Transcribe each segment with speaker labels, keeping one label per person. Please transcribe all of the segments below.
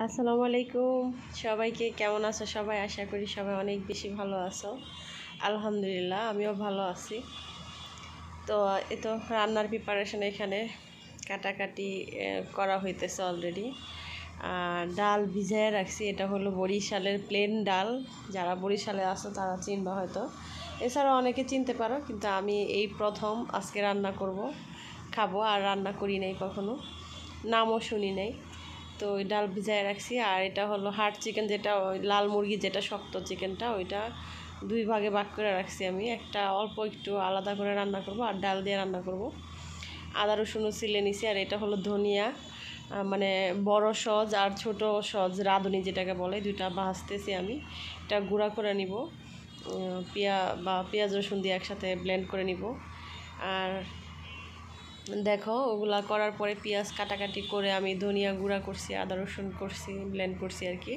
Speaker 1: আসসালামু আলাইকুম সবাইকে কেমন আছো সবাই আশা করি সবাই অনেক বেশি ভালো আছো আলহামদুলিল্লাহ আমিও ভালো আছি তো এই তো রান্নার প্রিপারেশন এখানে কাটাকাটি করা হইতেছে অলরেডি ডাল ভিজিয়ে রাখছি এটা হলো বরিশালের প্লেন ডাল যারা বরিশালে আছো তারা চিনবা হয়তো এছাড়াও অনেকে চিনতে পারো কিন্তু আমি এই প্রথম আজকে রান্না করব খাবো আর রান্না করি নাই কখনো নামও শুনি নাই তো ওই ডাল ভিজায় রাখছি আর এটা হলো হার্ড চিকেন যেটা ওই লাল মুরগি যেটা শক্ত চিকেনটা ওইটা দুই ভাগে ভাগ করে রাখছি আমি একটা অল্প একটু আলাদা করে রান্না করব আর ডাল দিয়ে রান্না করব আদা রসুনও ছিলে নিছি আর এটা হলো ধনিয়া মানে বড় সজ আর ছোট সজ রাঁধুনি যেটাকে বলে দুইটা ভাজতেছি আমি এটা গুঁড়া করে নিব পেঁয়াজ রসুন দিয়ে একসাথে ব্লেন্ড করে নিব আর দেখো ওগুলা করার পরে পেঁয়াজ কাটাকাটি করে আমি ধনিয়া গুঁড়া করছি আদা রসুন করছি ব্লেন্ড করছি আর কি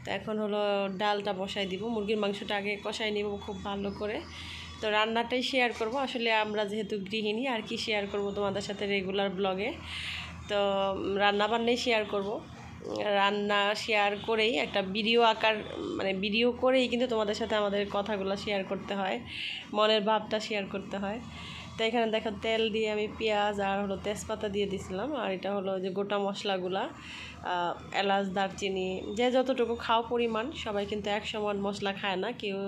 Speaker 1: তো এখন হলো ডালটা বসাই দিব মুরগির মাংসটা আগে কষাই নিব খুব ভালো করে তো রান্নাটাই শেয়ার করব আসলে আমরা যেহেতু গৃহিণী আর কি শেয়ার করব তোমাদের সাথে রেগুলার ব্লগে তো রান্না বান্নাই শেয়ার করব রান্না শেয়ার করেই একটা ভিডিও আকার মানে ভিডিও করেই কিন্তু তোমাদের সাথে আমাদের কথাগুলো শেয়ার করতে হয় মনের ভাবটা শেয়ার করতে হয় তো এখানে দেখো তেল দিয়ে আমি পেঁয়াজ আর হলো তেজপাতা দিয়ে দিছিলাম আর এটা হলো যে গোটা মশলাগুলা এলাচ দারচিনি যে যতটুকু খাও পরিমাণ সবাই কিন্তু এক সমান মশলা খায় না কেউ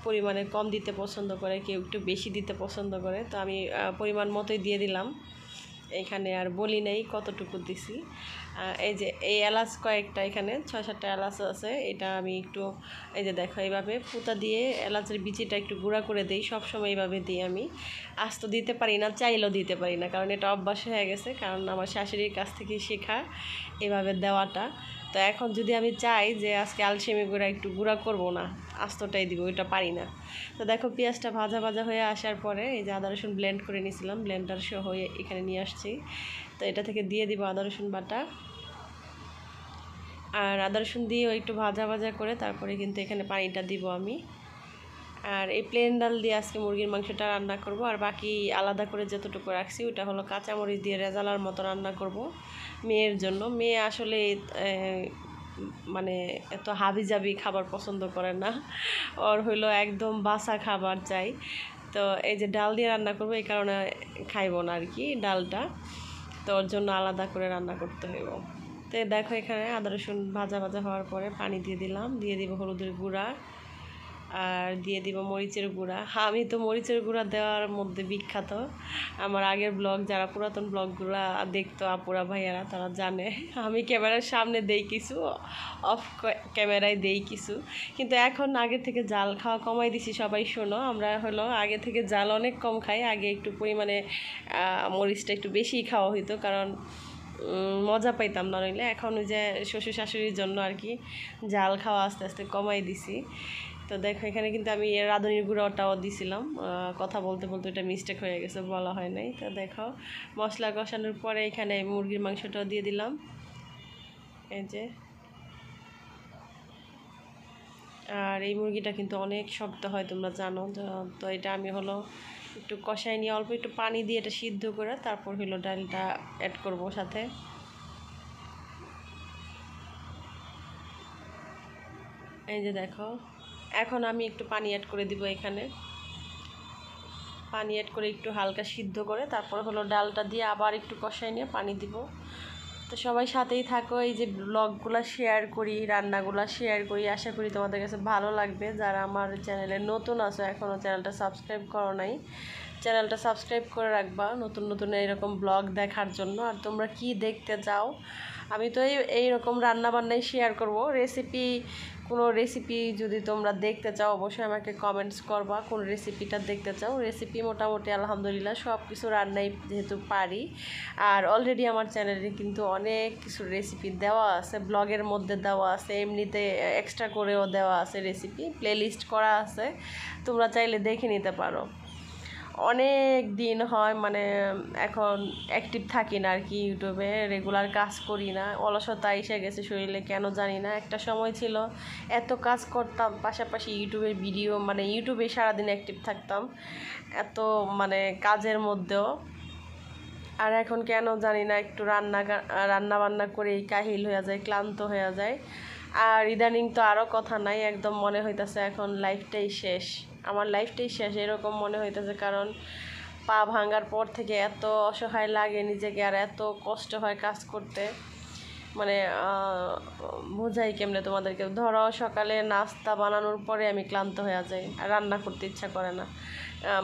Speaker 1: পরিমাণে কম দিতে পছন্দ করে কেউ একটু বেশি দিতে পছন্দ করে তো আমি পরিমাণ মতোই দিয়ে দিলাম এখানে আর বলি নেই কতটুকু দিছি এই যে এই এলাচ কয়েকটা এখানে 6-7টা এলাচ আছে এটা আমি একটু এই যে দেখো এইভাবে ফুটা দিয়ে এলাচের বিচিটা একটু গুঁড়া করে দিই সবসময় এইভাবে দিই আমি আস্ত দিতে পারি না চাইলেও দিতে পারি না কারণ এটা অভ্যাস হয়ে গেছে কারণ আমার শাশুড়ির কাছ থেকে শেখা এভাবে দেওয়াটা তো এখন যদি আমি চাই যে আজকে আলসেমি গুঁড়া একটু গুঁড়া করবো না আস্তটাই দিব ওইটা পারি না তো দেখো পেঁয়াজটা ভাজা ভাজা হয়ে আসার পরে এই যে আদা রসুন ব্লেন্ড করে নিয়েছিলাম ব্লেন্ডার সহ এখানে নিয়ে আসছি তো এটা থেকে দিয়ে দিব আদা রসুন বাটা আর আদা রসুন দিয়ে একটু ভাজা ভাজা করে তারপরে কিন্তু এখানে পানিটা দিব আমি আর এই প্লেন ডাল দিয়ে আজকে মুরগির মাংসটা রান্না করব আর বাকি আলাদা করে যতটুকু রাখছি ওটা হলো কাঁচামরিচ দিয়ে রেজালার মতো রান্না করব মেয়ের জন্য মেয়ে আসলে মানে এত হাবিজাবি খাবার পছন্দ করে না ওর হইলো একদম বাসা খাবার চাই তো এই যে ডাল দিয়ে রান্না করবো এই কারণে খাইব না আর কি ডালটা তো ওর জন্য আলাদা করে রান্না করতে হইব তো দেখো এখানে আদা রসুন ভাজা ভাজা হওয়ার পরে পানি দিয়ে দিলাম দিয়ে দিব হলুদের গুঁড়া আর দিয়ে দিব মরিচের গুঁড়া আমি তো মরিচের গুঁড়া দেওয়ার মধ্যে বিখ্যাত আমার আগের ব্লগ যারা পুরাতন ব্লগগুলো দেখতো আপুরা ভাইয়ারা তারা জানে আমি ক্যামেরার সামনে দেই কিছু অফ ক্যামেরায় দেই কিছু কিন্তু এখন আগের থেকে জাল খাওয়া কমাই দিছি সবাই শোনো আমরা হলো আগে থেকে জাল অনেক কম খাই আগে একটু পরিমাণে মরিচটা একটু বেশি খাওয়া হইতো কারণ মজা পাইতাম না নইলে এখন ওই যে শ্বশুর শাশুড়ির জন্য আর কি জাল খাওয়া আস্তে আস্তে কমাই দিছি তো দেখো এখানে কিন্তু আমি রাঁধুনির গুঁড়োটাও দিছিলাম কথা বলতে বলতে এটা মিস্টেক হয়ে গেছে বলা হয় নাই তো দেখো মশলা কষানোর পরে এখানে মুরগির মাংসটাও দিয়ে দিলাম এই যে আর এই মুরগিটা কিন্তু অনেক শক্ত হয় তোমরা জানো তো এটা আমি হলো একটু কষাই নিয়ে অল্প একটু পানি দিয়ে এটা সিদ্ধ করে তারপর হলো ডালটা অ্যাড করব সাথে এই যে দেখো এখন আমি একটু পানি অ্যাড করে দিব এখানে পানি অ্যাড করে একটু হালকা সিদ্ধ করে তারপর হলো ডালটা দিয়ে আবার একটু কষাই নিয়ে পানি দিব তো সবাই সাথেই থাকো এই যে ব্লগগুলো শেয়ার করি রান্নাগুলো শেয়ার করি আশা করি তোমাদের কাছে ভালো লাগবে যারা আমার চ্যানেলে নতুন আছো এখনও চ্যানেলটা সাবস্ক্রাইব করো নাই চ্যানেলটা সাবস্ক্রাইব করে রাখবা নতুন নতুন এইরকম ব্লগ দেখার জন্য আর তোমরা কি দেখতে চাও আমি তো এইরকম রান্নাবান্নাই শেয়ার করব কোনো রেসিপি যদি তোমরা দেখতে চাও অবশ্যই আমাকে কমেন্টস করবা কোন রেসিপিটা দেখতে চাও রেসিপি মোটামুটি আলহামদুলিল্লাহ সব কিছু রান্নাই যেহেতু পারি আর অলরেডি আমার চ্যানেলে কিন্তু অনেক কিছু রেসিপি দেওয়া আছে ব্লগের মধ্যে দেওয়া আছে এমনিতে এক্সট্রা করেও দেওয়া আছে রেসিপি প্লেলিস্ট করা আছে তোমরা চাইলে দেখে নিতে পারো অনেক দিন হয় মানে এখন অ্যাক্টিভ থাকি না আর কি ইউটিউবে রেগুলার কাজ করি না অলসতা এসে গেছে শরীরে কেন জানি না একটা সময় ছিল এত কাজ করতাম পাশাপাশি ইউটিউবের ভিডিও মানে ইউটিউবে সারাদিন অ্যাক্টিভ থাকতাম এত মানে কাজের মধ্যেও আর এখন কেন জানি না একটু রান্না বান্না করেই কাহিল হয়ে যায়, ক্লান্ত হয়ে যায়। আর ইদানিং তো আরও কথা নাই, একদম মনে হইতেছে এখন লাইফটাই শেষ, আমার লাইফটাই শেষ এরকম মনে হইতেছে। কারণ পা ভাঙার পর থেকে এত অসহায় লাগে নিজেকে, আর এত কষ্ট হয় কাজ করতে, মানে বোঝাই কেমনে তোমাদেরকে। ধরো সকালে নাস্তা বানানোর পরে আমি ক্লান্ত হয়ে যাই, আর রান্না করতে ইচ্ছা করে না।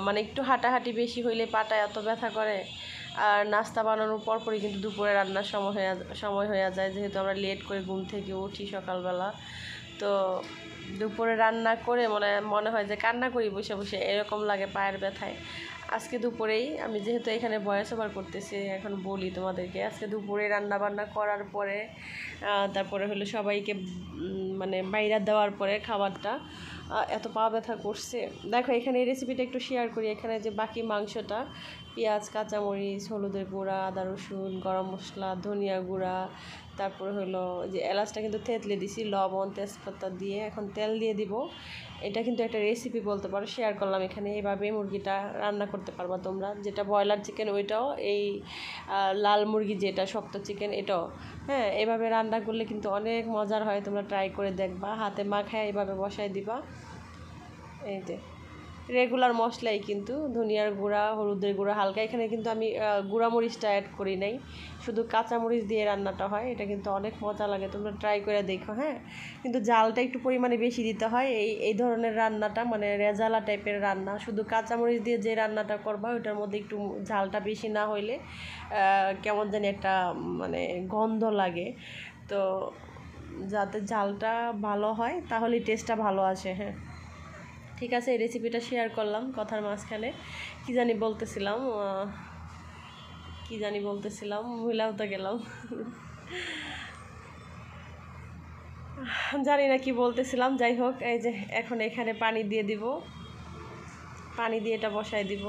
Speaker 1: মানে একটু হাঁটাহাঁটি বেশি হইলে পাটা এত ব্যথা করে। আর নাস্তা বানানোর পরপরই কিন্তু দুপুরে রান্নার সময় হয়ে যায়, যেহেতু আমরা লেট করে ঘুম থেকে উঠি সকালবেলা। তো দুপুরে রান্না করে মনে হয় যে কান্না করি বসে বসে, এরকম লাগে পায়ের ব্যথায়। আজকে দুপুরেই আমি যেহেতু এখানে ভয়েস ওভার করতেছি, এখন বলি তোমাদেরকে, আজকে দুপুরে রান্না বান্না করার পরে তারপরে হলো সবাইকে মানে বাইরে দেওয়ার পরে খাবারটা এত পা ব্যথা করছে। দেখো এখানে এই রেসিপিটা একটু শেয়ার করি। এখানে যে বাকি মাংসটা, পেঁয়াজ, কাঁচামরিচ, হলুদের গুঁড়া, আদা রসুন, গরম মশলা, ধনিয়া গুঁড়া, তারপরে হলো যে এলাচটা কিন্তু থেতলে দিছি, লবণ তেজপাতা দিয়ে এখন তেল দিয়ে দিব। এটা কিন্তু একটা রেসিপি বলতে পারো, শেয়ার করলাম এখানে। এভাবে মুরগিটা রান্না করতে পারবা তোমরা, যেটা ব্রয়লার চিকেন ওইটাও, এই লাল মুরগি যেটা শক্ত চিকেন এটাও, হ্যাঁ এভাবে রান্না করলে কিন্তু অনেক মজার হয়। তোমরা ট্রাই করে দেখবা, হাতে মাখায় এভাবে বসাই দিবা। এই যে রেগুলার মশলাই কিন্তু ধনিয়ার গুঁড়া, হলুদের গুঁড়া হালকা, এখানে কিন্তু আমি গুঁড়া মরিচটা অ্যাড করি নাই, শুধু কাঁচামরিচ দিয়ে রান্নাটা হয়। এটা কিন্তু অনেক মজা লাগে, তোমরা ট্রাই করে দেখো। হ্যাঁ কিন্তু জালটা একটু পরিমাণে বেশি দিতে হয় এই ধরনের রান্নাটা, মানে রেজালা টাইপের রান্না। শুধু কাঁচামরিচ দিয়ে যে রান্নাটা করবা ওইটার মধ্যে একটু ঝালটা বেশি না হইলে কেমন জানি একটা মানে গন্ধ লাগে। তো যাতে ঝালটা ভালো হয় তাহলেই টেস্টটা ভালো আসে। হ্যাঁ ঠিক আছে, এই রেসিপিটা শেয়ার করলাম কথার মাঝখানে। কি জানি বলতেছিলাম ভুলেও তো গেলাম। জানি না কি বলতেছিলাম, যাই হোক। এই যে এখন এখানে পানি দিয়ে দিব, পানি দিয়ে এটা বসাই দিব।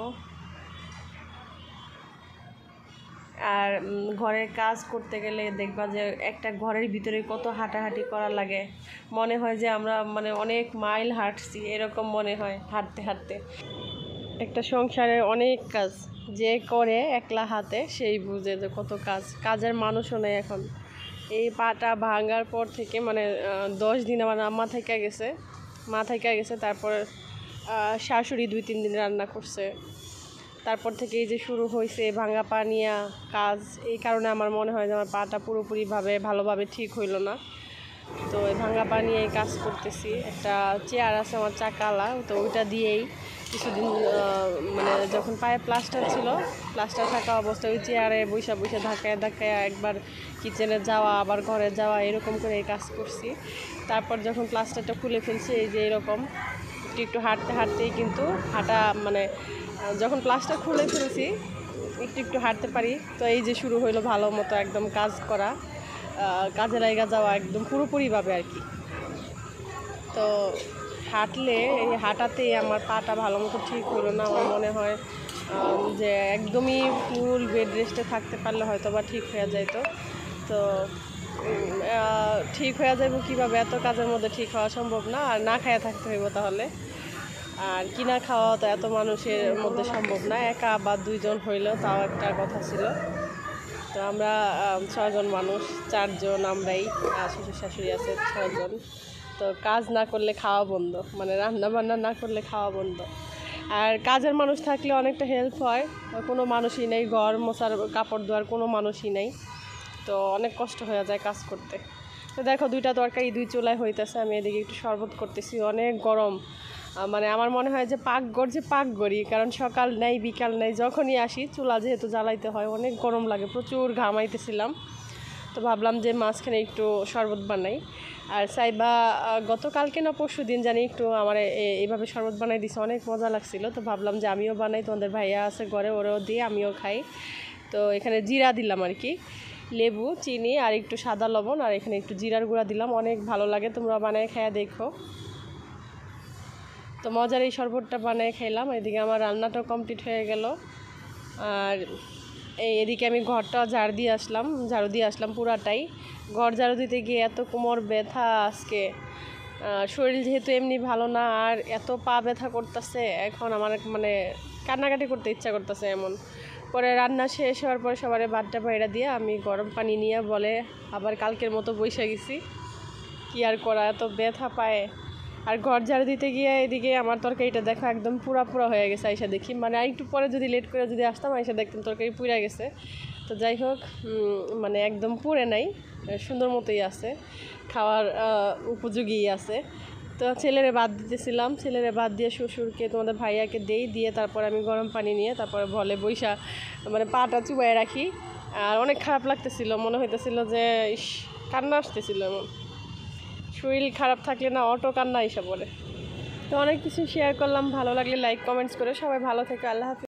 Speaker 1: আর ঘরের কাজ করতে গেলে দেখবা যে একটা ঘরের ভিতরে কত হাঁটাহাঁটি করা লাগে, মনে হয় যে আমরা মানে অনেক মাইল হাঁটছি, এরকম মনে হয় হাঁটতে হাঁটতে। একটা সংসারে অনেক কাজ, যে করে একলা হাতে সেই বুঝে যে কত কাজের মানুষও নেই এখন। এই পাটা ভাঙার পর থেকে মানে 10 দিন আমার মা থেকে গেছে। তারপর শাশুড়ি 2-3 দিন রান্না করছে, তারপর থেকে এই যে শুরু হয়েছে ভাঙা পা নিয়ে কাজ। এই কারণে আমার মনে হয় যে আমার পাটা পুরোপুরিভাবে ভালোভাবে ঠিক হইল না। তো এই ভাঙা পা নিয়েই কাজ করতেছি। একটা চেয়ার আছে আমার চাকালা, তো ওইটা দিয়েই কিছুদিন মানে যখন পায়ে প্লাস্টার ছিল, প্লাস্টার থাকা অবস্থায় ওই চেয়ারে বৈশা ধাক্কায় একবার কিচেনে যাওয়া আবার ঘরে যাওয়া এরকম করে এই কাজ করছি। তারপর যখন প্লাস্টারটা খুলে ফেলছি, এই যে এরকম একটু হাঁটতেই কিন্তু মানে যখন প্লাস্টার খুলে ফেলছি একটু হাঁটতে পারি। তো এই যে শুরু হইলো ভালো মতো একদম কাজ করা, কাজে লাগা যাওয়া একদম পুরোপুরিভাবে আর কি। তো হাঁটলে এই হাঁটাতেই আমার পাটা ভালো মতো ঠিক হলো না। আমার মনে হয় যে একদমই ফুল বেড রেস্টে থাকতে পারলে হয়তো বা ঠিক হয়ে যাইতো। তো ঠিক হয়ে যাবো কীভাবে, এত কাজের মধ্যে ঠিক হওয়া সম্ভব না, আর না খাইয়া থাকতে হইব তাহলে। আর কিনা খাওয়া তো এত মানুষের মধ্যে সম্ভব না, একা বা 2 জন হইলেও তাও একটা কথা ছিল। তো আমরা 6 জন মানুষ, 4 জন আমরাই, শ্বশুর শাশুড়ি আছে 6 জন। তো কাজ না করলে খাওয়া বন্ধ, মানে রান্না বান্না না করলে খাওয়া বন্ধ। আর কাজের মানুষ থাকলে অনেকটা হেল্প হয়, কোনো মানুষই নেই, ঘর মোছার কাপড় ধোয়ার কোনো মানুষই নেই, তো অনেক কষ্ট হয়ে যায় কাজ করতে। তো দেখো 2টা তরকারি 2 চুলায় হইতেছে, আমি এদিকে একটু শরবত করতেছি, অনেক গরম। মানে আমার মনে হয় যে পাকঘরই, কারণ সকাল নেই বিকাল নেই, যখনই আসি চুলা যেহেতু জ্বালাইতে হয়, অনেক গরম লাগে, প্রচুর ঘামাইতেছিলাম। তো ভাবলাম যে মাঝখানে একটু শরবত বানাই। আর সাইবা গতকালকে না পরশু দিন জানি একটু আমার এইভাবে শরবত বানাই দিছে, অনেক মজা লাগছিল। তো ভাবলাম যে আমিও বানাই, তোমাদের ভাইয়া আছে ঘরে, ওরেও দিয়ে আমিও খাই। তো এখানে জিরা দিলাম আর কি, লেবু, চিনি আর একটু সাদা লবণ, আর এখানে একটু জিরার গুঁড়া দিলাম, অনেক ভালো লাগে, তোমরা বানায় খেয়ে দেখো। তো মজার এই শরবতটা বানিয়ে খেলাম। এদিকে আমার রান্নাটাও কমপ্লিট হয়ে গেল। আর এদিকে আমি ঘরটাও ঝাড়ু দিয়ে আসলাম পুরাটাই। ঘর ঝাড়ু দিতে গিয়ে এত কোমর ব্যথা আজকে, শরীর যেহেতু এমনি ভালো না, আর এত পা ব্যথা করতেছে, এখন আমার মানে কান্নাকাটি করতে ইচ্ছা করতেছে এমন। পরে রান্না শেষ হওয়ার পরে সবার ভাতটা বাইরে দিয়ে আমি গরম পানি নিয়ে বলে আবার কালকের মতো বসে গেছি। কি আর করা, এত ব্যথা পায়। আর ঘর ঝাড়ু দিতে গিয়ে এদিকে আমার তরকারিটা দেখো একদম পুরা হয়ে গেছে। আইসা দেখি মানে একটু পরে যদি লেট করে যদি আসতাম আইসা দেখতাম তরকারি পুড়ে গেছে। তো যাই হোক, মানে একদম পুড়ে নাই, সুন্দর মতোই আছে, খাওয়ার উপযোগী আছে। তো ছেলেরে ভাত দিতেছিলাম, ছেলেরে ভাত দিয়ে শ্বশুরকে তোমাদের ভাইয়াকে দিয়ে তারপর আমি গরম পানি নিয়ে তারপরে ভলে বৈশা মানে পাটা চুবাই রাখি। আর অনেক খারাপ লাগতেছিল, মনে হইতেছিল যে কান্না আসতেছিল। এমন শরীর খারাপ থাকলে না অটো কান্না এসে পড়ে। তো অনেক কিছু শেয়ার করলাম, ভালো লাগলে লাইক কমেন্টস করে সবাই ভালো থেকে আল্লাহ হাফিজ।